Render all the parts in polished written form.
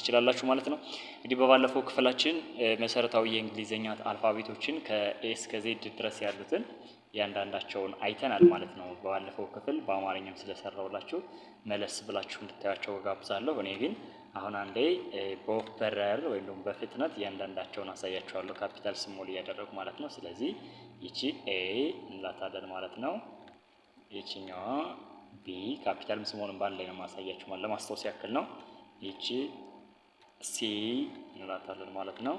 ትችላላችሁ ማለት ነው። እንግዲህ በባለፈው ክፍላችን መሰረታዊ የእንግሊዘኛ አልፋቤቶችን ከኤ እስከ ዜድ ድረስ ያሉትን ያንዳንዳቸውን አይተናል ማለት ነው። በባለፈው ክፍል በአማርኛም ስለሰራውላችሁ መለስ ብላችሁ እንድታያቸው ጋብዛለሁ። እኔ ግን አሁን አንዴ በወፍ በረር ወይም ደግሞ በፍጥነት ያንዳንዳቸውን አሳያችኋለሁ ካፒታል ስሞል እያደረጉ ማለት ነው። ስለዚህ ይቺ ኤ እንላታለን ማለት ነው። ይቺኛዋ ቢ ካፒታል ስሞልን ባንድ ላይ ነው ማሳያችሁ ማለት ለማስታወስ ያክል ነው። ይቺ ሲ እንላታለን ማለት ነው።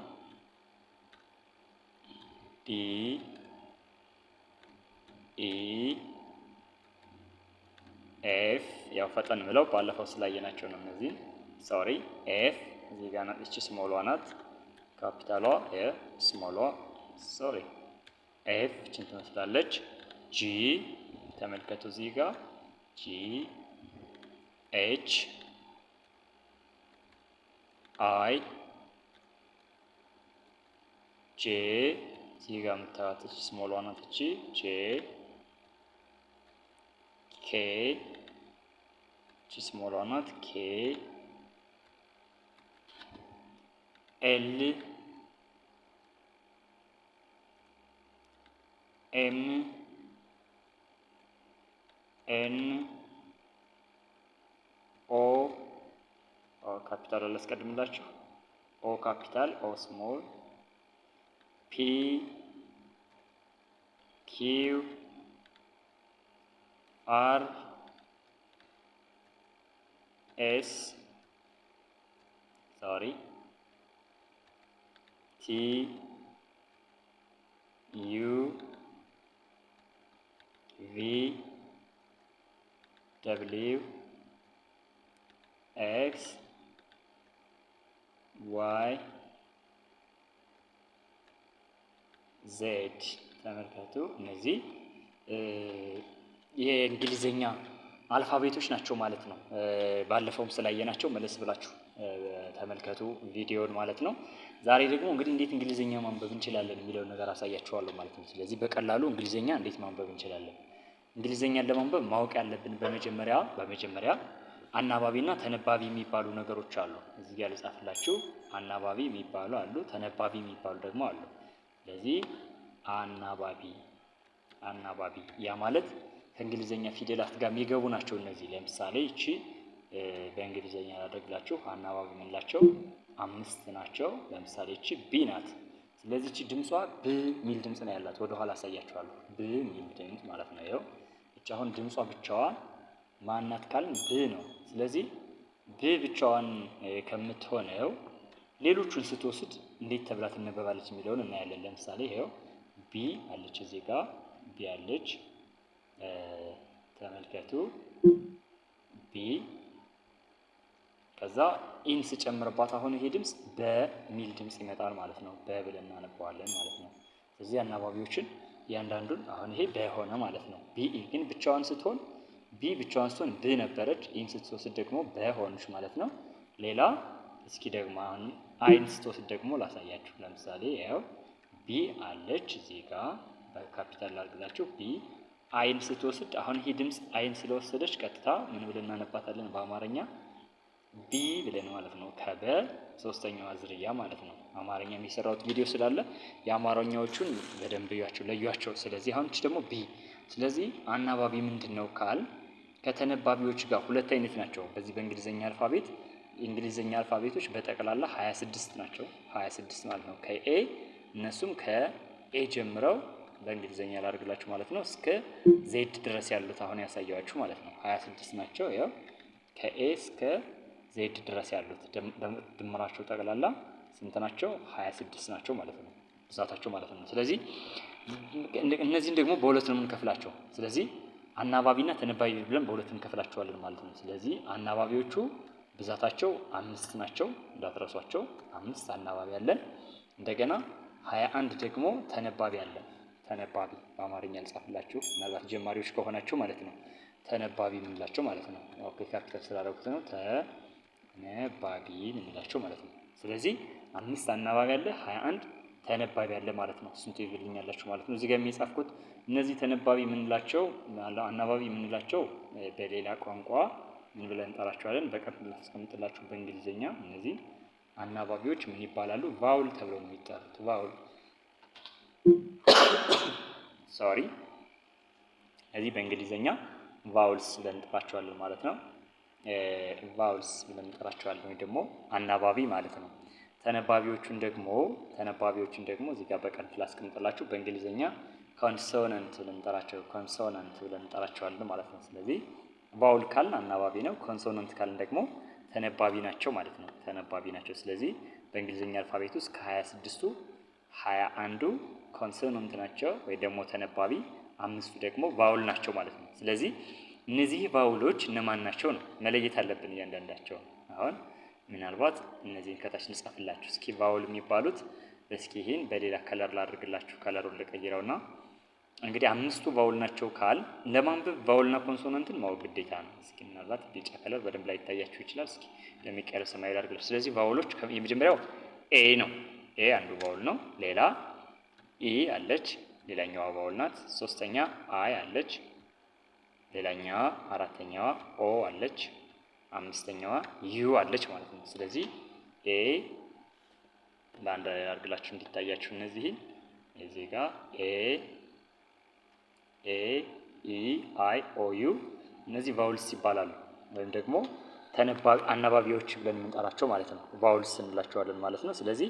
ዲ ኢ ኤፍ ያው ፈጠን ብለው ባለፈው ስላየናቸው ነው እነዚህ ሶሪ ኤፍ እዚህ ጋር ናት። እቺ ስሞሏ ናት ካፒታሏ ስሞሏ ሶሪ ኤፍ እቺን ትመስላለች። ጂ ተመልከቱ እዚህ ጋር ጂ ኤች አይ ጄ እዚህ ጋር የምታዩት እቺ ስሞሏ ናት። እቺ ጄ ኬ እቺ ስሞሏ ናት ኬ ኤል ኤም ኤን ኦ ካፒታል አላስቀድምላችሁ ኦ ካፒታል ኦ ስሞል ፒ ኪው አር ኤስ ሶሪ ቲ ዩ ቪ ደብሊው ኤክስ ዋይ ዜድ ተመልከቱ። እነዚህ የእንግሊዘኛ አልፋቤቶች ናቸው ማለት ነው። ባለፈውም ስላየናቸው መለስ ብላችሁ ተመልከቱ ቪዲዮን ማለት ነው። ዛሬ ደግሞ እንግዲህ እንዴት እንግሊዘኛ ማንበብ እንችላለን የሚለውን ነገር አሳያችኋለሁ ማለት ነው። ስለዚህ በቀላሉ እንግሊዘኛ እንዴት ማንበብ እንችላለን። እንግሊዘኛን ለማንበብ ማወቅ ያለብን በመጀመሪያ አናባቢና ተነባቢ የሚባሉ ነገሮች አሉ። እዚህ ጋር ልጻፍላችሁ። አናባቢ የሚባሉ አሉ፣ ተነባቢ የሚባሉ ደግሞ አሉ። ስለዚህ አናባቢ ያ ማለት ከእንግሊዘኛ ፊደላት ጋር የሚገቡ ናቸው። እነዚህ ለምሳሌ እቺ በእንግሊዘኛ ላደርግላችሁ አናባቢ የምንላቸው 5 ናቸው። ለምሳሌ እቺ ቢ ናት። ስለዚህ እቺ ድምጿ ብ ሚል ድምጽ ነው ያላት። ወደ ኋላ አሳያችኋለሁ። ብ ሚል ድምጽ ማለት ነው። ይኸው እቺ አሁን ድምጿ ብቻዋን ማናት ካልን ብ ነው። ስለዚህ ብ ብቻዋን ከምትሆነው ሌሎቹን ስትወስድ እንዴት ተብላ ትነበባለች የሚለውን እናያለን። ለምሳሌ ይኸው ቢ አለች፣ እዚህ ጋር ቢ አለች። ተመልከቱ ቢ ከዛ ኢን ስጨምርባት አሁን ይሄ ድምጽ በሚል ድምጽ ይመጣል ማለት ነው። በብለን እናነባዋለን ማለት ነው። ስለዚህ አናባቢዎችን እያንዳንዱን አሁን ይሄ በሆነ ማለት ነው። ቢ ግን ብቻዋን ስትሆን ብ ነበረች። ኢን ስትወስድ ደግሞ በሆነች ማለት ነው። ሌላ እስኪ ደግሞ አሁን አይን ስትወስድ ደግሞ ላሳያችሁ። ለምሳሌ ያው ቢ አለች እዚህ ጋር በካፒታል ላድርግላችሁ። ቢ አይን ስትወስድ አሁን ይሄ ድምጽ አይን ስለወሰደች ቀጥታ ምን ብለን እናነባታለን በአማርኛ ቢ ብለን ማለት ነው። ከበ ሶስተኛዋ ዝርያ ማለት ነው። አማርኛ የሚሰራው ቪዲዮ ስላለ የአማርኛዎቹን በደንብ ለዩዋቸው። ስለዚህ አሁን እቺ ደግሞ ቢ። ስለዚህ አናባቢ ምንድነው ካል ከተነባቢዎች ጋር ሁለት አይነት ናቸው። በዚህ በእንግሊዘኛ አልፋቤት የእንግሊዘኛ አልፋቤቶች በጠቅላላ 26 ናቸው። 26 ማለት ነው። ከኤ እነሱም ከኤ ጀምረው በእንግሊዘኛ ላድርግላችሁ ማለት ነው እስከ ዜድ ድረስ ያሉት አሁን ያሳያችሁ ማለት ነው 26 ናቸው። ያው ከኤ እስከ ዜድ ድረስ ያሉት ድምራቸው ጠቅላላ ስንት ናቸው? 26 ናቸው ማለት ነው፣ ብዛታቸው ማለት ነው። ስለዚህ እነዚህን ደግሞ በሁለት ነው የምንከፍላቸው። ስለዚህ አናባቢና ተነባቢ ብለን በሁለት እንከፍላቸዋለን ማለት ነው። ስለዚህ አናባቢዎቹ ብዛታቸው 5 ናቸው፣ እንዳትረሷቸው። 5 አናባቢ አለን። እንደገና 21 ደግሞ ተነባቢ አለን። ተነባቢ በአማርኛ ልጻፍላችሁ ምናልባት ጀማሪዎች ከሆናችሁ ማለት ነው። ተነባቢ የምንላቸው ማለት ነው። ኦኬ ካፒታል ስላደረኩት ነው። ተነባቢ የምንላቸው ማለት ነው። ስለዚህ 5 አናባቢ አለ፣ 21 ተነባቢ አለ ማለት ነው። እሱን ትይዙልኛላችሁ ማለት ነው። እዚህ ጋር የሚጻፍኩት እነዚህ ተነባቢ የምንላቸው አናባቢ የምንላቸው በሌላ ቋንቋ ምን ብለን እንጠራቸዋለን? በቀጥታ አስቀምጥላችሁ በእንግሊዘኛ እነዚህ አናባቢዎች ምን ይባላሉ? ቫውል ተብለው ነው የሚጠሩት። ቫውል ሶሪ። እዚህ በእንግሊዘኛ ቫውልስ ብለን እንጠራቸዋለን ማለት ነው። ቫውልስ ብለን እንጠራቸዋለን ወይ ደግሞ አናባቢ ማለት ነው። ተነባቢዎቹን ደግሞ እዚህ ጋር በቀን ላስቀምጥላችሁ። በእንግሊዘኛ ኮንሶናንት ብለን እንጠራቸዋለን ማለት ነው። ስለዚህ ቫውል ካልን አናባቢ ነው፣ ኮንሶናንት ካልን ደግሞ ተነባቢ ናቸው ማለት ነው። ተነባቢ ናቸው። ስለዚህ በእንግሊዘኛ አልፋቤት ውስጥ ከ26ቱ 21ዱ ኮንሶናንት ናቸው ወይ ደግሞ ተነባቢ፣ 5ቱ ደግሞ ቫውል ናቸው ማለት ነው። ስለዚህ እነዚህ ቫውሎች እነማን ናቸው ነው መለየት አለብን እያንዳንዳቸው። አሁን ምናልባት እነዚህን ከታች ልጻፍላችሁ እስኪ። ቫውል የሚባሉት እስኪ ይሄን በሌላ ከለር ላድርግላችሁ። ከለሩን ልቀይረውና እንግዲህ 5ቱ ቫውል ናቸው ካል ለማንበብ ቫውልና ኮንሶናንትን ማወቅ ግዴታ ነው። እስኪ ምናልባት ቢጫ ከለር በደንብ ላይ ይታያችሁ ይችላል። እስኪ ለሚቀየር ሰማያዊ ላድርግላችሁ። ስለዚህ ቫውሎች የመጀመሪያው ኤ ነው። ኤ አንዱ ቫውል ነው። ሌላ ኢ አለች፣ ሌላኛዋ ቫውል ናት። ሶስተኛ አይ አለች፣ ሌላኛዋ አራተኛዋ ኦ አለች፣ አምስተኛዋ ዩ አለች ማለት ነው። ስለዚህ ኤ በአንድ ላይ አድርግላችሁ እንዲታያችሁ እነዚህን እዚህ ጋር ኤ ኢ አይ ኦ ዩ እነዚህ ቫውልስ ይባላሉ፣ ወይም ደግሞ አናባቢዎች ብለን የምንጠራቸው ማለት ነው። ቫውልስ እንላቸዋለን ማለት ነው። ስለዚህ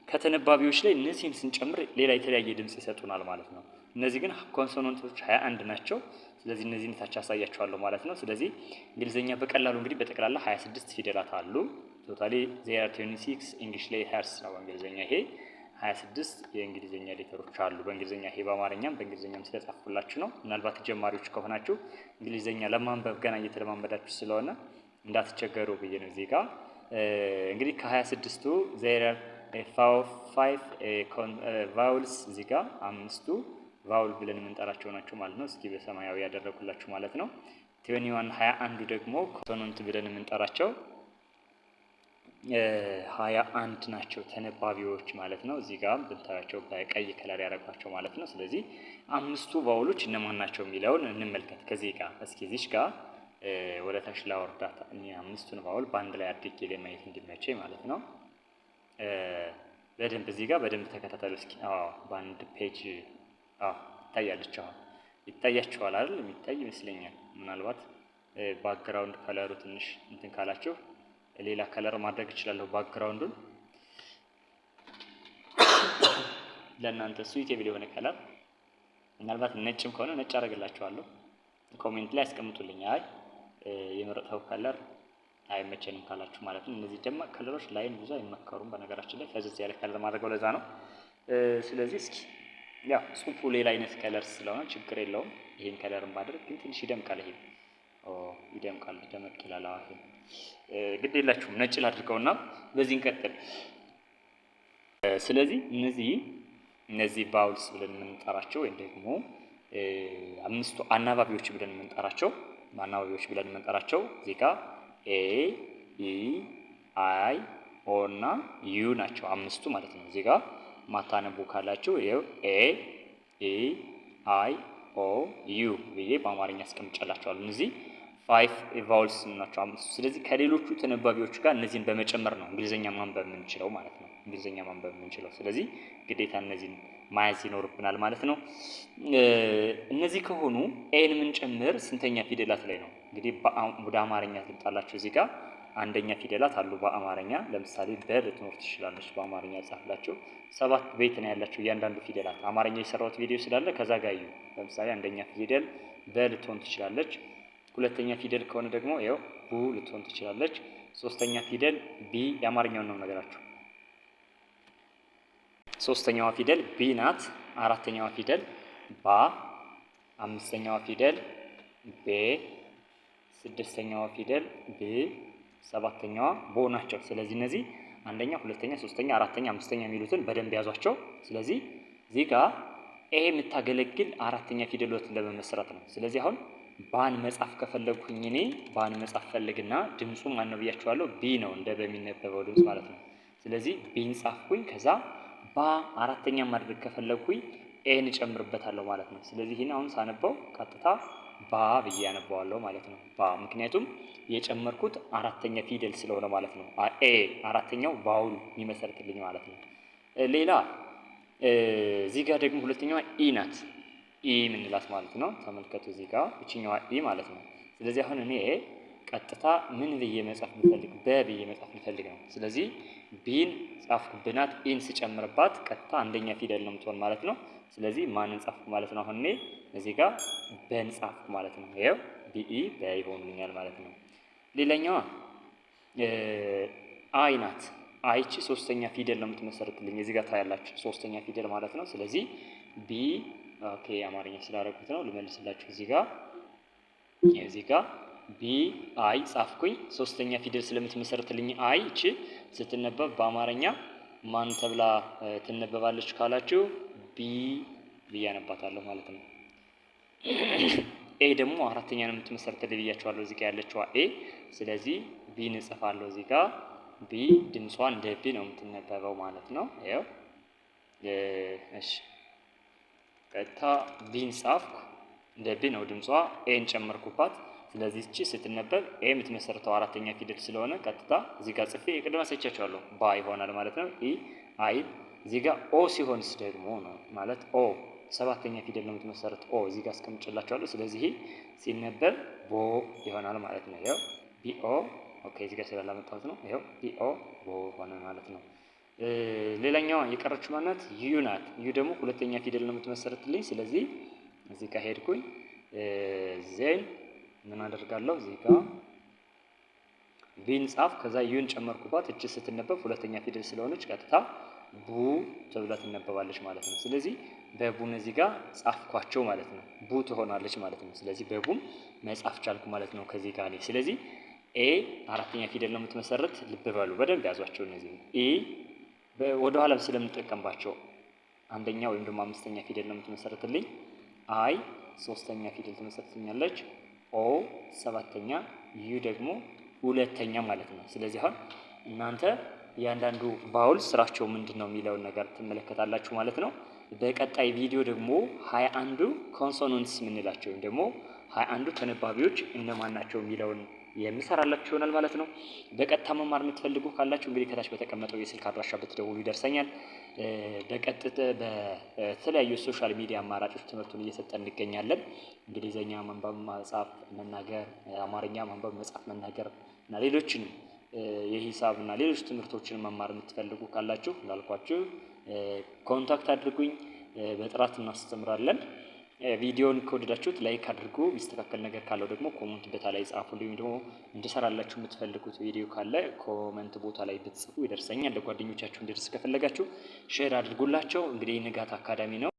ከተነባቢዎች ላይ እነዚህን ስንጨምር ሌላ የተለያየ ድምጽ ይሰጡናል ማለት ነው። እነዚህ ግን ኮንሶናንቶች 21 ናቸው። ስለዚህ እነዚህን ታች አሳያቸዋለሁ ማለት ነው። ስለዚህ እንግሊዘኛ በቀላሉ እንግዲህ በጠቅላላ 26 ፊደላት አሉ። ቶታሊ 26 እንግሊሽ ላይ ሄርስ ነው እንግሊዘኛ። ይሄ 26 የእንግሊዘኛ ሌተሮች አሉ በእንግሊዘኛ። ይሄ በእንግሊዘኛም ስለጻፍኩላችሁ ነው። ምናልባት ጀማሪዎች ከሆናችሁ እንግሊዘኛ ለማንበብ ገና እየተለማመዳችሁ ስለሆነ እንዳትቸገሩ ብዬ ነው። እዚህ ጋር እንግዲህ ከ26ቱ there are 5 ቫውልስ እዚህ ጋር 5ቱ ቫውል ብለን የምንጠራቸው ናቸው ማለት ነው። እስኪ በሰማያዊ ያደረኩላችሁ ማለት ነው። 21 ደግሞ ኮንሶናንት ብለን የምንጠራቸው 21 ናቸው ተነባቢዎች ማለት ነው። እዚህ ጋር ብንጠራቸው በቀይ ከለር ያደረጓቸው ማለት ነው። ስለዚህ 5ቱ ቫውሎች እነማን ናቸው የሚለውን እንመልከት። ከዚህ ጋር እስኪ እዚሽ ጋር ወደ ታች ላወርዳት። እኔ 5ቱን ቫውል በአንድ ላይ አድርጌ ለማየት እንዲመቸኝ ማለት ነው። በደንብ እዚህ ጋር በደንብ ተከታተሉ እስኪ። በአንድ ፔጅ ይታያለች። አሁን ይታያችኋል አይደል? የሚታይ ይመስለኛል። ምናልባት ባክግራውንድ ከለሩ ትንሽ እንትን ካላችሁ ሌላ ከለር ማድረግ እችላለሁ። ባክግራውንዱን ለእናንተ ስዊቴብል የሆነ ከለር፣ ምናልባት ነጭም ከሆነ ነጭ አደርግላችኋለሁ። ኮሜንት ላይ አስቀምጡልኝ። አይ የመረጥኸው ከለር አይመቸንም ካላችሁ ማለት ነው። እነዚህ ደማቅ ከለሮች ላይን ብዙ አይመከሩም በነገራችን ላይ። ፈዘዝ ያለ ከለር ማድረገው ለዛ ነው። ስለዚህ እስኪ ያው ጽሁፉ ሌላ አይነት ከለር ስለሆነ ችግር የለውም። ይሄን ከለር ማድረግ ግን ትንሽ ይደምቃል። ይሄ ይደምቃል፣ ደመቅ ይላል። አሁን ግድ የላችሁም ነጭ ላድርገውና በዚህ እንቀጥል። ስለዚህ እነዚህ ቫውልስ ብለን የምንጠራቸው ወይም ደግሞ 5ቱ አናባቢዎች ብለን የምንጠራቸው እዚህ ጋር ኤ ኢ አይ ኦ እና ዩ ናቸው 5ቱ ማለት ነው። እዚህ ጋር ማታነቡ ካላችሁ ይኸው ኤ ኢ አይ ኦ ዩ ብዬ በአማርኛ አስቀምጫላችኋለሁ። እነዚህ 5 ቫውልስ ናቸው 5ቱ። ስለዚህ ከሌሎቹ ተነባቢዎች ጋር እነዚህን በመጨመር ነው እንግሊዘኛ ማንበብ የምንችለው ማለት ነው። ስለዚህ ግዴታ እነዚህን ማያዝ ይኖርብናል ማለት ነው። እነዚህ ከሆኑ ኤን የምንጨምር ስንተኛ ፊደላት ላይ ነው? እንግዲህ ወደ አማርኛ ትምጣላችሁ። እዚህ ጋር አንደኛ ፊደላት አሉ በአማርኛ። ለምሳሌ በ ልትኖር ትችላለች። በአማርኛ ጻፍላችሁ 7 ቤት ነው ያላችሁ እያንዳንዱ ፊደላት። አማርኛ የሰራሁት ቪዲዮ ስላለ ከዛ ጋር እዩ። ለምሳሌ አንደኛ ፊደል በ ልትሆን ትችላለች። ሁለተኛ ፊደል ከሆነ ደግሞ ያው ቡ ልትሆን ትችላለች። ሶስተኛ ፊደል ቢ፣ የአማርኛውን ነው ነገራችሁ። ሶስተኛዋ ፊደል ቢ ናት። አራተኛዋ ፊደል ባ፣ አምስተኛዋ ፊደል ቤ፣ ስድስተኛዋ ፊደል ብ፣ ሰባተኛዋ ቦ ናቸው። ስለዚህ እነዚህ አንደኛ፣ ሁለተኛ፣ ሶስተኛ፣ አራተኛ፣ አምስተኛ የሚሉትን በደንብ ያዟቸው። ስለዚህ እዚህ ጋር ኤ የምታገለግል አራተኛ ፊደሎችን ለመመስረት ነው። ስለዚህ አሁን ባን መጻፍ ከፈለግኩኝ እኔ ባን መጻፍ ፈልግና ድምፁ ማን ነው ብያችኋለሁ? ቢ ነው እንደ በሚነበበው ድምፅ ማለት ነው። ስለዚህ ቢን ጻፍኩኝ። ከዛ ባ አራተኛ ማድረግ ከፈለግኩኝ ኤን እጨምርበታለሁ ማለት ነው። ስለዚህ ይሄን አሁን ሳነበው ቀጥታ ባ ብዬ አነባዋለሁ ማለት ነው። ባ ምክንያቱም የጨመርኩት አራተኛ ፊደል ስለሆነ ማለት ነው። ኤ አራተኛው ቫውል የሚመሰርትልኝ ማለት ነው። ሌላ እዚህ ጋር ደግሞ ሁለተኛዋ ኢ ናት። ኢ ምንላት ማለት ነው። ተመልከቱ እዚህ ጋር እችኛዋ ኢ ማለት ነው። ስለዚህ አሁን እኔ ቀጥታ ምን ብዬ መጻፍ ምፈልግ ብዬ መጻፍ ምፈልግ ነው። ስለዚህ ቢን ጻፍኩብናት ኢን ስጨምርባት ቀጥታ አንደኛ ፊደል ነው የምትሆን ማለት ነው። ስለዚህ ማንን ጻፍኩ ማለት ነው። አሁን እኔ እዚህ ጋር በን ጻፍኩ ማለት ነው። ይኸው ቢኢ በ ይሆንልኛል ማለት ነው። ሌላኛዋ አይ ናት። አይቺ ሶስተኛ ፊደል ነው የምትመሰርትልኝ። እዚህ ጋር ታያላችሁ ሶስተኛ ፊደል ማለት ነው። ስለዚህ ቢ ኦኬ አማርኛ ስላደረኩት ነው ልመልስላችሁ። እዚህ ጋር ቢ አይ ጻፍኩኝ። ሶስተኛ ፊደል ስለምትመሰርትልኝ አይ እቺ ስትነበብ በአማርኛ ማን ተብላ ትነበባለች ካላችሁ ቢ ብዬ አነባታለሁ ማለት ነው። ኤ ደግሞ አራተኛ ነው የምትመሰርትልኝ ብያችኋለሁ። እዚህ ጋር ያለችዋ ኤ። ስለዚህ ቢን እጽፋለሁ እዚህ ጋር ቢ ድምጿ እንደ ቢ ነው የምትነበበው ማለት ነው። ይኸው እሺ ቀጥታ ቢን ጻፍኩ። እንደ ቢ ነው ድምጿ። ኤን ጨመርኩባት። ስለዚህ እቺ ስትነበብ ኤ የምትመሰርተው አራተኛ ፊደል ስለሆነ ቀጥታ እዚህ ጋር ጽፌ ቅድም አሳይቻችኋለሁ ባ ይሆናል ማለት ነው። ኢ አይ እዚህ ጋር ኦ ሲሆንስ ደግሞ ነው ማለት ኦ ሰባተኛ ፊደል ነው የምትመሰርት ኦ እዚህ ጋር አስቀምጬላችኋለሁ። ስለዚህ ሲነበብ ቦ ይሆናል ማለት ነው። ይኸው ቢኦ ኦኬ እዚህ ጋር ስላላመጣሁት ነው። ይኸው ቢኦ ቦ ሆነ ማለት ነው። ሌላኛዋ የቀረችው ማናት? ዩ ናት። ዩ ደግሞ ሁለተኛ ፊደል ነው የምትመሰርትልኝ። ስለዚህ እዚህ ጋር ሄድኩኝ ዜን ምን አደርጋለሁ? እዚህ ጋር ቢን ጻፍ ከዛ ዩን ጨመርኩባት። እቺ ስትነበብ ሁለተኛ ፊደል ስለሆነች ቀጥታ ቡ ተብላ ትነበባለች ማለት ነው። ስለዚህ በቡን እዚህ ጋር ጻፍኳቸው ማለት ነው። ቡ ትሆናለች ማለት ነው። ስለዚህ በቡም መጻፍ ቻልኩ ማለት ነው ከዚህ ጋር እኔ። ስለዚህ ኤ አራተኛ ፊደል ነው የምትመሰርት። ልብ በሉ በደንብ ያዟቸው እነዚህ። ኢ ወደ ኋላ ስለምንጠቀምባቸው አንደኛ ወይም ደግሞ አምስተኛ ፊደል ነው የምትመሰርትልኝ። አይ ሶስተኛ ፊደል ትመሰርትልኛለች። ኦ ሰባተኛ፣ ዩ ደግሞ ሁለተኛ ማለት ነው። ስለዚህ አሁን እናንተ እያንዳንዱ ቫውል ስራቸው ምንድን ነው የሚለውን ነገር ትመለከታላችሁ ማለት ነው። በቀጣይ ቪዲዮ ደግሞ 21ዱ ኮንሶናንትስ የምንላቸው ወይም ደግሞ 21ዱ ተነባቢዎች እነማን ናቸው የሚለውን የምሰራላችሁ ይሆናል ማለት ነው። በቀጥታ መማር የምትፈልጉ ካላችሁ እንግዲህ ከታች በተቀመጠው የስልክ አድራሻ ብትደውሉ ይደርሰኛል። በቀጥታ በተለያዩ ሶሻል ሚዲያ አማራጮች ትምህርቱን እየሰጠን እንገኛለን። እንግሊዘኛ ማንበብ፣ መጻፍ፣ መናገር፣ አማርኛ ማንበብ፣ መጻፍ፣ መናገር እና ሌሎችንም የሂሳብ እና ሌሎች ትምህርቶችን መማር የምትፈልጉ ካላችሁ እንዳልኳችሁ ኮንታክት አድርጉኝ። በጥራት እናስተምራለን። ቪዲዮን ከወደዳችሁት ላይክ አድርጉ። የሚስተካከል ነገር ካለው ደግሞ ኮሜንት ቦታ ላይ ጻፉልኝ። ደግሞ እንድሰራላችሁ የምትፈልጉት ቪዲዮ ካለ ኮሜንት ቦታ ላይ ብትጽፉ ይደርሰኛል። ለጓደኞቻችሁ እንዲደርስ ከፈለጋችሁ ሼር አድርጉላቸው። እንግዲህ ንጋት አካዳሚ ነው።